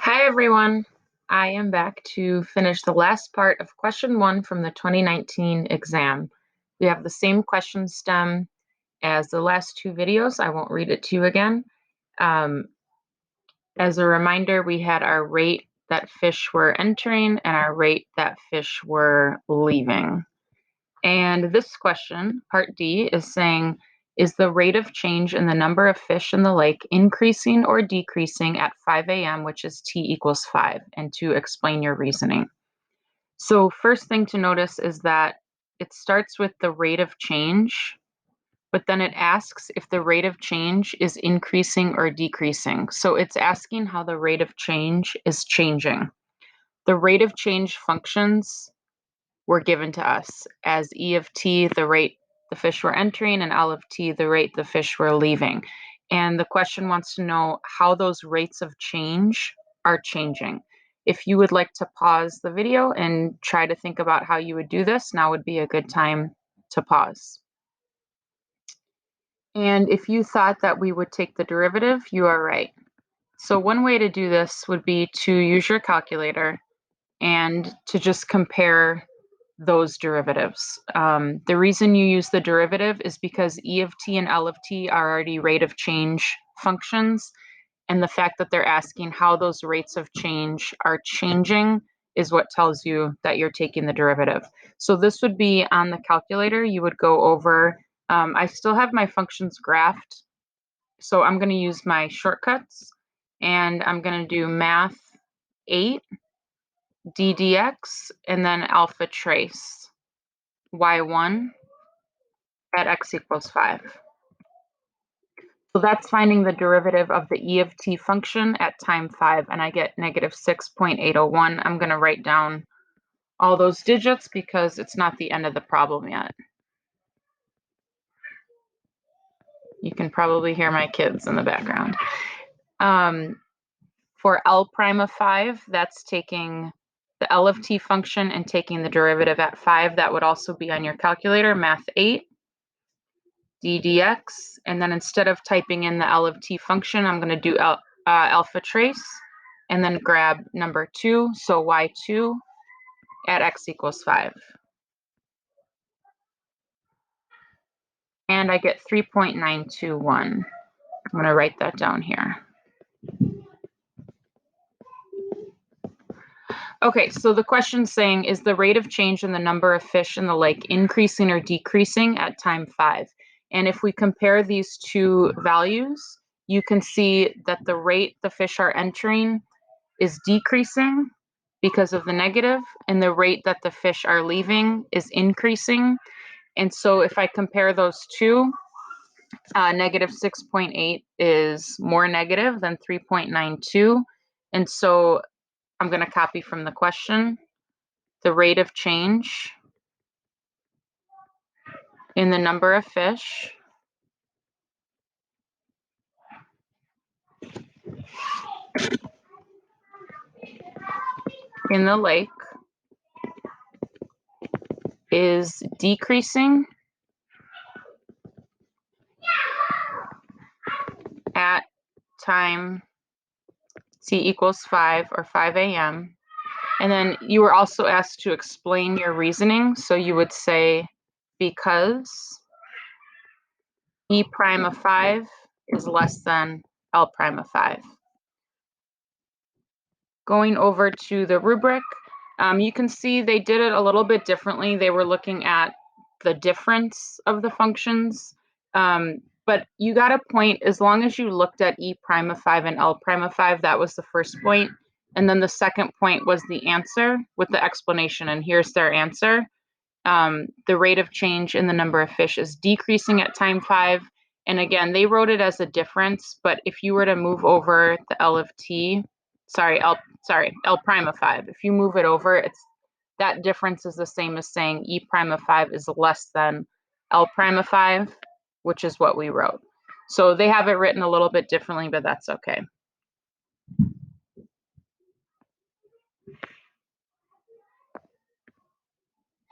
Hi everyone, I am back to finish the last part of question 1 from the 2019 exam. We have the same question stem as the last 2 videos. I won't read it to you again. As a reminder, we had our rate that fish were entering and our rate that fish were leaving. And this question, part D, is saying, is the rate of change in the number of fish in the lake increasing or decreasing at 5 a.m., which is t equals 5, and to explain your reasoning. So first thing to notice is that it starts with the rate of change, but then it asks if the rate of change is increasing or decreasing. So it's asking how the rate of change is changing. The rate of change functions were given to us as E of t, the rate the fish were entering, and L of t, the rate the fish were leaving. And the question wants to know how those rates of change are changing. If you would like to pause the video and try to think about how you would do this, now would be a good time to pause. And if you thought that we would take the derivative, you are right. So one way to do this would be to use your calculator and to just compare those derivatives. The reason you use the derivative is because E of t and L of t are already rate of change functions, and the fact that they're asking how those rates of change are changing is what tells you that you're taking the derivative. So this would be on the calculator. You would go over, I still have my functions graphed, so I'm going to use my shortcuts, and I'm going to do math 8 d dx, and then alpha trace y1 at x equals 5. So that's finding the derivative of the E of t function at time 5, and I get negative 6.801. I'm going to write down all those digits because it's not the end of the problem yet. You can probably hear my kids in the background. For L prime of 5, that's taking the L of t function and taking the derivative at 5. That would also be on your calculator, math 8 d dx, and then instead of typing in the L of t function, I'm going to do alpha trace and then grab number 2, so y2 at x equals 5. And I get 3.921. I'm going to write that down here. Okay, so the question's saying, is the rate of change in the number of fish in the lake increasing or decreasing at time 5? And if we compare these two values, you can see that the rate the fish are entering is decreasing because of the negative, and the rate that the fish are leaving is increasing. And so if I compare those two, negative 6.8 is more negative than 3.92. And so I'm going to copy from the question. The rate of change in the number of fish in the lake is decreasing at time t equals 5 or 5 a.m. And then you were also asked to explain your reasoning. So you would say, because E prime of 5 is less than L prime of 5. Going over to the rubric, you can see they did it a little bit differently. They were looking at the difference of the functions. But you got a point as long as you looked at E prime of 5 and L prime of 5. That was the first point. And then the second point was the answer with the explanation. And here's their answer. The rate of change in the number of fish is decreasing at time 5. And again, they wrote it as a difference. But if you were to move over the L of t, L prime of 5, if you move it over, that difference is the same as saying E prime of 5 is less than L prime of 5, which is what we wrote. So they have it written a little bit differently, but that's okay.